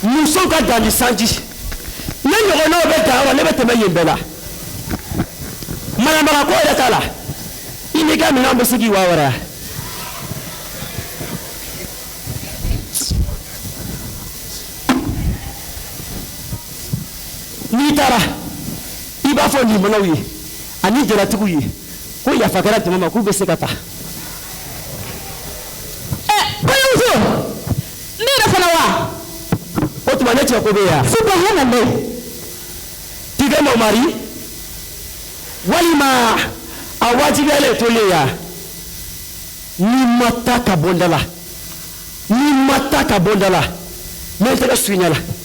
Muso ka dans le sanji ne ɲɔgɔnnaw bɛ dawa ne bɛ tɛmɛ yen bɛɛ la maɲamaka ko yɛrɛ t'a la i n'i ka minɛnw bɛ se k'i wa wɛrɛ n'i taara i b'a fɔ limanaw ye ani jalatigiw ye ko yafa kɛra jama ma k'u bɛ se ka taa kɔɲɔmuso ne yɛrɛ fana wa o tuma ne cɛ ko bɛ yan subhanallah tigɛ mamari walima a wajibiyalen tolen yan n'i ma taa ka bɔ n da la n'i ma taa ka bɔ n da la ne tɛgɛ su i ɲɛ la